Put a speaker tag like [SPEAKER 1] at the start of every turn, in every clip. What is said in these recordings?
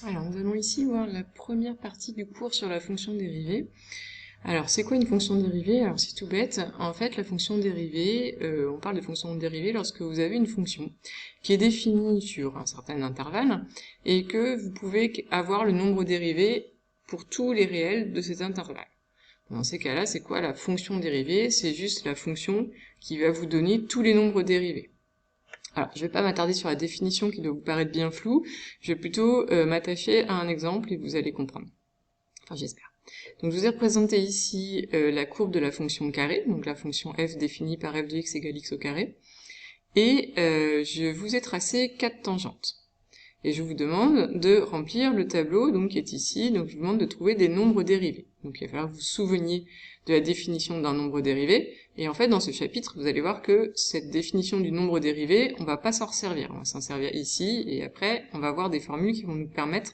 [SPEAKER 1] Alors, nous allons ici voir la première partie du cours sur la fonction dérivée. Alors, c'est quoi une fonction dérivée? Alors, c'est tout bête. En fait, la fonction dérivée, on parle de fonction dérivée lorsque vous avez une fonction qui est définie sur un certain intervalle et que vous pouvez avoir le nombre dérivé pour tous les réels de cet intervalle. Dans ces cas-là, c'est quoi la fonction dérivée? C'est juste la fonction qui va vous donner tous les nombres dérivés. Alors, je ne vais pas m'attarder sur la définition qui doit vous paraître bien floue, je vais plutôt m'attacher à un exemple et vous allez comprendre. Enfin, j'espère. Donc, je vous ai représenté ici la courbe de la fonction carré, donc la fonction f définie par f de x égale x au carré, et je vous ai tracé 4 tangentes. Et je vous demande de remplir le tableau donc qui est ici, donc je vous demande de trouver des nombres dérivés. Donc il va falloir que vous vous souveniez de la définition d'un nombre dérivé, et en fait dans ce chapitre vous allez voir que cette définition du nombre dérivé, on va pas s'en servir, on va s'en servir ici, et après on va voir des formules qui vont nous permettre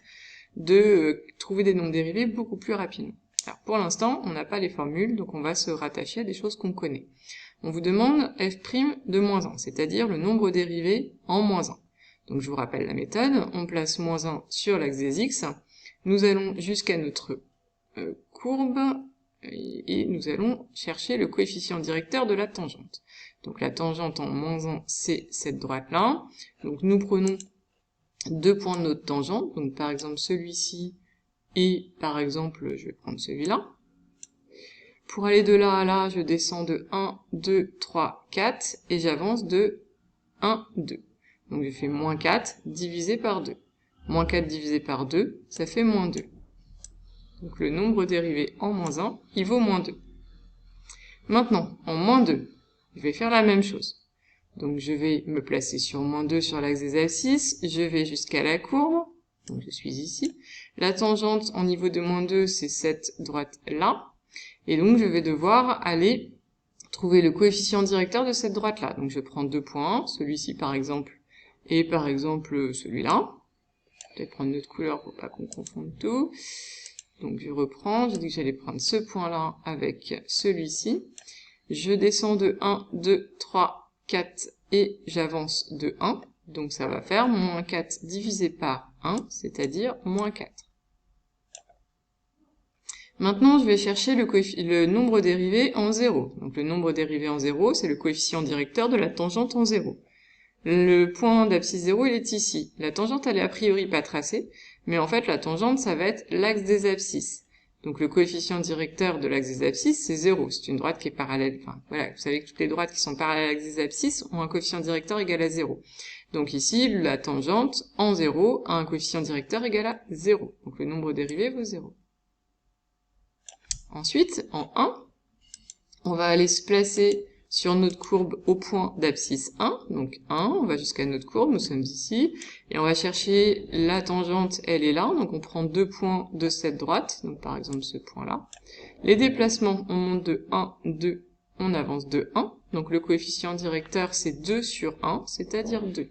[SPEAKER 1] de trouver des nombres dérivés beaucoup plus rapidement. Alors pour l'instant on n'a pas les formules, donc on va se rattacher à des choses qu'on connaît. On vous demande f' de moins 1, c'est-à-dire le nombre dérivé en moins 1. Donc je vous rappelle la méthode, on place moins 1 sur l'axe des x, nous allons jusqu'à notre courbe, et nous allons chercher le coefficient directeur de la tangente. Donc la tangente en moins 1, c'est cette droite-là. Donc nous prenons deux points de notre tangente, donc par exemple celui-ci, et par exemple, je vais prendre celui-là. Pour aller de là à là, je descends de 1, 2, 3, 4, et j'avance de 1, 2. Donc je fais moins 4 divisé par 2. Moins 4 divisé par 2, ça fait moins 2. Donc le nombre dérivé en moins 1, il vaut moins 2. Maintenant, en moins 2, je vais faire la même chose. Donc je vais me placer sur moins 2 sur l'axe des abscisses, je vais jusqu'à la courbe, donc je suis ici. La tangente en niveau de moins 2, c'est cette droite-là. Et donc je vais devoir aller trouver le coefficient directeur de cette droite-là. Donc je prends deux points, celui-ci par exemple, et par exemple celui-là. Peut-être prendre une autre couleur pour pas qu'on confonde tout. Donc je reprends, j'ai dit que j'allais prendre ce point-là avec celui-ci. Je descends de 1, 2, 3, 4 et j'avance de 1. Donc ça va faire moins 4 divisé par 1, c'est-à-dire moins 4. Maintenant, je vais chercher le nombre dérivé en 0. Donc le nombre dérivé en 0, c'est le coefficient directeur de la tangente en 0. Le point d'abscisse 0, il est ici. La tangente, elle est a priori pas tracée, mais en fait, la tangente, ça va être l'axe des abscisses. Donc le coefficient directeur de l'axe des abscisses, c'est 0. C'est une droite qui est parallèle. Enfin, voilà, vous savez que toutes les droites qui sont parallèles à l'axe des abscisses ont un coefficient directeur égal à 0. Donc ici, la tangente, en 0, a un coefficient directeur égal à 0. Donc le nombre dérivé vaut 0. Ensuite, en 1, on va aller se placer sur notre courbe au point d'abscisse 1, donc 1, on va jusqu'à notre courbe, nous sommes ici, et on va chercher la tangente, elle est là, donc on prend deux points de cette droite, donc par exemple ce point-là. Les déplacements, on monte de 1, 2, on avance de 1, donc le coefficient directeur c'est 2 sur 1, c'est-à-dire 2.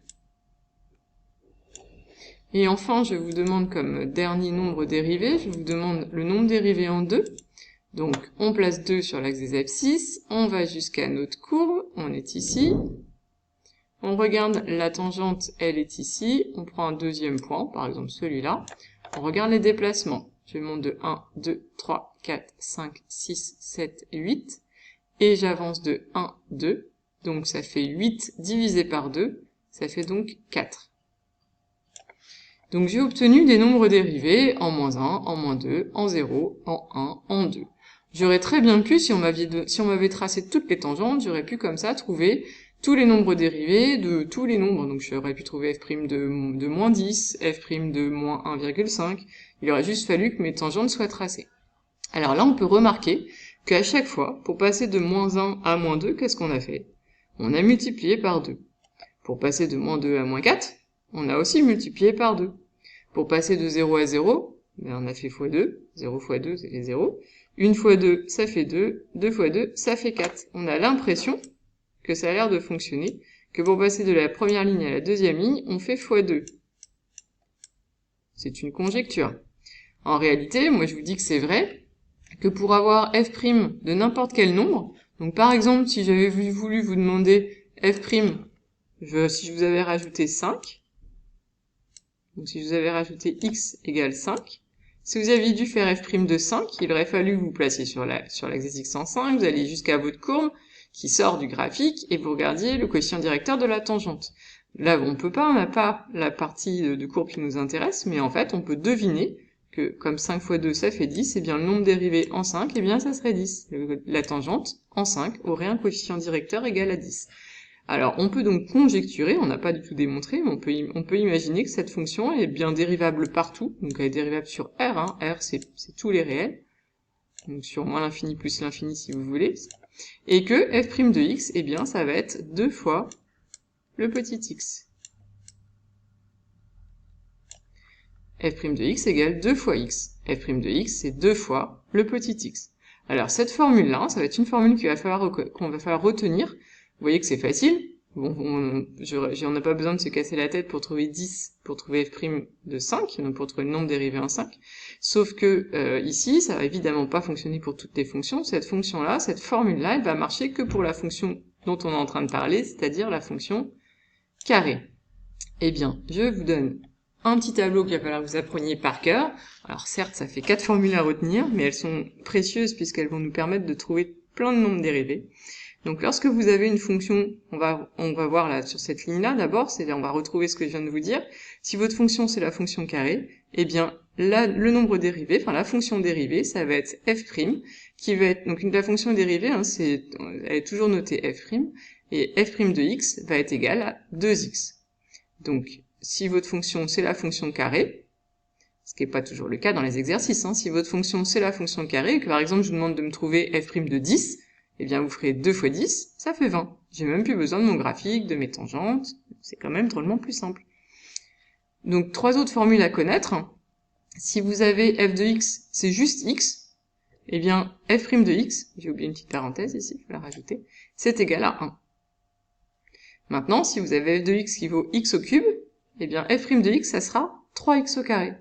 [SPEAKER 1] Et enfin, je vous demande comme dernier nombre dérivé, je vous demande le nombre dérivé en 2, donc, on place 2 sur l'axe des abscisses, on va jusqu'à notre courbe, on est ici. On regarde la tangente, elle est ici, on prend un deuxième point, par exemple celui-là. On regarde les déplacements. Je monte de 1, 2, 3, 4, 5, 6, 7, 8. Et j'avance de 1, 2. Donc ça fait 8 divisé par 2, ça fait donc 4. Donc j'ai obtenu des nombres dérivés en moins 1, en moins 2, en 0, en 1, en 2. J'aurais très bien pu, si on m'avait tracé toutes les tangentes, j'aurais pu comme ça trouver tous les nombres dérivés de tous les nombres. Donc j'aurais pu trouver f' de moins 10, f' de moins 1,5. Il aurait juste fallu que mes tangentes soient tracées. Alors là, on peut remarquer qu'à chaque fois, pour passer de moins 1 à moins 2, qu'est-ce qu'on a fait? On a multiplié par 2. Pour passer de moins 2 à moins 4, on a aussi multiplié par 2. Pour passer de 0 à 0, on a fait x2. 0 x 2, ça fait 0. 1 fois 2, ça fait 2. 2 fois 2, ça fait 4. On a l'impression que ça a l'air de fonctionner, que pour passer de la première ligne à la deuxième ligne, on fait x2. C'est une conjecture. En réalité, moi je vous dis que c'est vrai, que pour avoir f' de n'importe quel nombre, donc par exemple, si j'avais voulu vous demander f', si je vous avais rajouté 5, Donc si je vous avais rajouté x égale 5, si vous aviez dû faire f' de 5, il aurait fallu que vous placiez sur l'axe x en 5, vous alliez jusqu'à votre courbe qui sort du graphique et vous regardiez le coefficient directeur de la tangente. Là, on peut pas, on n'a pas la partie de courbe qui nous intéresse, mais en fait, on peut deviner que comme 5 fois 2, ça fait 10, et bien le nombre dérivé en 5, et bien ça serait 10. La tangente, en 5, aurait un coefficient directeur égal à 10. Alors, on peut donc conjecturer, on n'a pas du tout démontré, mais on peut imaginer que cette fonction est bien dérivable partout, donc elle est dérivable sur R, hein. R c'est tous les réels, donc sur moins l'infini plus l'infini si vous voulez, et que f' de x, eh bien ça va être 2 fois le petit x. f' de x égale 2 fois x. f' de x, c'est 2 fois le petit x. Alors, cette formule-là, ça va être une formule qu'on va falloir retenir. Vous voyez que c'est facile. Bon, on n'a pas besoin de se casser la tête pour trouver 10, pour trouver f' de 5, donc pour trouver le nombre dérivé en 5. Sauf que, ici, ça va évidemment pas fonctionner pour toutes les fonctions. Cette fonction-là, cette formule-là, elle va marcher que pour la fonction dont on est en train de parler, c'est-à-dire la fonction carré. Eh bien, je vous donne un petit tableau qu'il va falloir que vous appreniez par cœur. Alors certes, ça fait 4 formules à retenir, mais elles sont précieuses puisqu'elles vont nous permettre de trouver plein de nombres dérivés. Donc lorsque vous avez une fonction, on va voir là sur cette ligne-là d'abord, c'est-à-dire on va retrouver ce que je viens de vous dire. Si votre fonction c'est la fonction carré, eh bien là, le nombre dérivé, enfin la fonction dérivée, ça va être f', qui va être, donc la fonction dérivée, hein, elle est toujours notée f', et f' de x va être égal à 2x. Donc, si votre fonction c'est la fonction carré, ce qui n'est pas toujours le cas dans les exercices, hein, si votre fonction c'est la fonction carré, et que par exemple je vous demande de me trouver f' de 10, eh bien vous ferez 2 fois 10, ça fait 20. J'ai même plus besoin de mon graphique, de mes tangentes, c'est quand même drôlement plus simple. Donc 3 autres formules à connaître. Si vous avez f de x, c'est juste x, eh bien f' de x, j'ai oublié une petite parenthèse ici, je vais la rajouter, c'est égal à 1. Maintenant, si vous avez f de x qui vaut x au cube, eh bien f' de x, ça sera 3x au carré.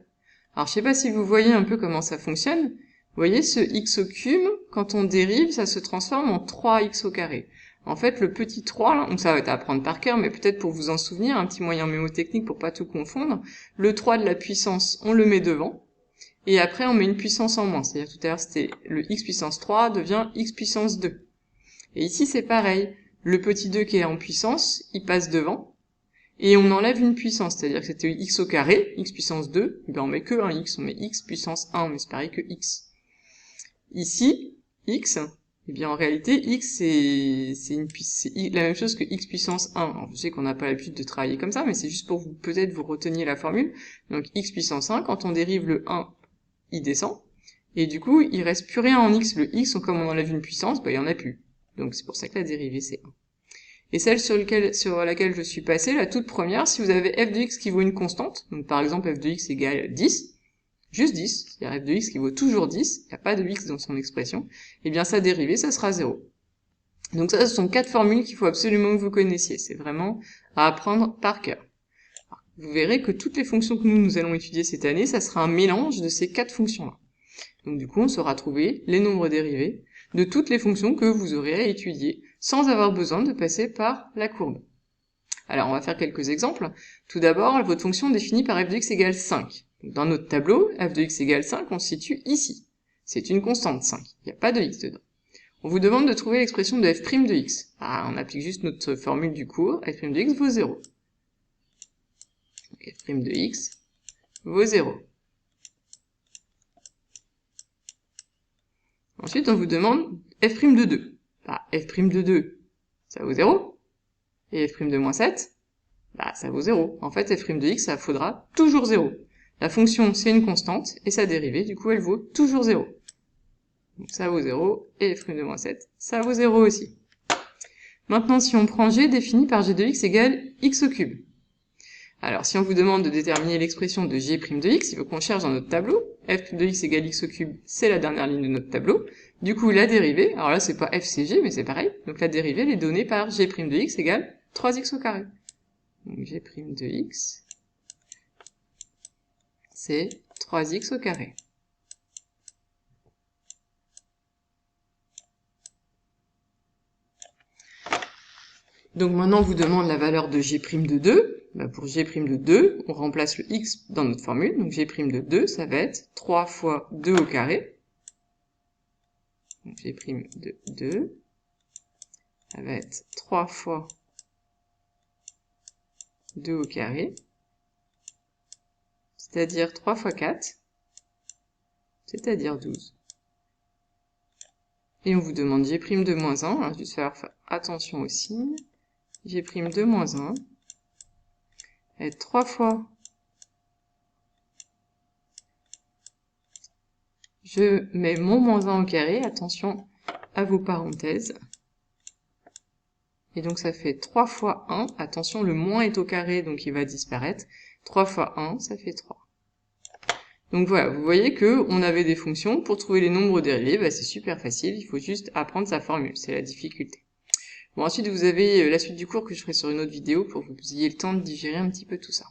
[SPEAKER 1] Alors, je sais pas si vous voyez un peu comment ça fonctionne. Vous voyez, ce x au cube, quand on dérive, ça se transforme en 3x au carré. En fait, le petit 3, là, donc ça va être à apprendre par cœur, mais peut-être pour vous en souvenir, un petit moyen mémotechnique pour pas tout confondre. Le 3 de la puissance, on le met devant, et après on met une puissance en moins. C'est-à-dire tout à l'heure, c'était le x puissance 3 devient x puissance 2. Et ici, c'est pareil. Le petit 2 qui est en puissance, il passe devant, et on enlève une puissance, c'est-à-dire que c'était x au carré, x puissance 2, et bien on met que un x, on met x puissance 1, mais c'est pareil que x. Ici, x, et bien en réalité, x c'est la même chose que x puissance 1. Alors, je sais qu'on n'a pas l'habitude de travailler comme ça, mais c'est juste pour vous, peut-être vous reteniez la formule. Donc x puissance 1, quand on dérive le 1, il descend, et du coup, il reste plus rien en x. Le x, comme on enlève une puissance, il y en a plus. Donc c'est pour ça que la dérivée c'est 1. Et celle sur laquelle je suis passé, la toute première, si vous avez f de x qui vaut une constante, donc par exemple f de x égale 10, juste 10, c'est-à-dire f de x qui vaut toujours 10, il n'y a pas de x dans son expression, et bien sa dérivée, ça sera 0. Donc ça, ce sont 4 formules qu'il faut absolument que vous connaissiez. C'est vraiment à apprendre par cœur. Vous verrez que toutes les fonctions que nous allons étudier cette année, ça sera un mélange de ces 4 fonctions-là. Donc du coup, on saura trouver les nombres dérivés de toutes les fonctions que vous aurez à étudier sans avoir besoin de passer par la courbe. Alors, on va faire quelques exemples. Tout d'abord, votre fonction définie par f de x égale 5. Dans notre tableau, f de x égale 5, on se situe ici. C'est une constante 5. Il n'y a pas de x dedans. On vous demande de trouver l'expression de f' de x. Ah, on applique juste notre formule du cours. f' de x vaut 0. Donc, f' de x vaut 0. Ensuite, on vous demande f' de 2. Bah, f' de 2, ça vaut 0. Et f' de moins 7, bah, ça vaut 0. En fait, f' de x, ça faudra toujours 0. La fonction, c'est une constante, et sa dérivée, du coup, elle vaut toujours 0. Donc ça vaut 0, et f' de moins 7, ça vaut 0 aussi. Maintenant, si on prend g défini par g de x égale x au cube. Alors, si on vous demande de déterminer l'expression de g' de x, il faut qu'on cherche dans notre tableau. f de x égale x au cube, c'est la dernière ligne de notre tableau. Du coup, la dérivée, alors là, c'est pas f, c'est g, mais c'est pareil. Donc la dérivée, elle est donnée par g' de x égale 3x au carré. Donc g' de x, c'est 3x au carré. Donc maintenant, on vous demande la valeur de g' de 2. Bah pour g' de 2, on remplace le x dans notre formule, donc g' de 2, ça va être 3 fois 2 au carré. Donc g' de 2, ça va être 3 fois 2 au carré, c'est-à-dire 3 fois 4, c'est-à-dire 12. Et on vous demande g' de moins 1, alors juste faire attention au signe, g' de moins 1, va être 3 fois, je mets mon moins 1 au carré, attention à vos parenthèses, et donc ça fait 3 fois 1, attention le moins est au carré donc il va disparaître, 3 fois 1 ça fait 3. Donc voilà, vous voyez que on avait des fonctions, pour trouver les nombres dérivés, bah c'est super facile, il faut juste apprendre sa formule, c'est la difficulté. Bon, ensuite vous avez la suite du cours que je ferai sur une autre vidéo pour que vous ayez le temps de digérer un petit peu tout ça.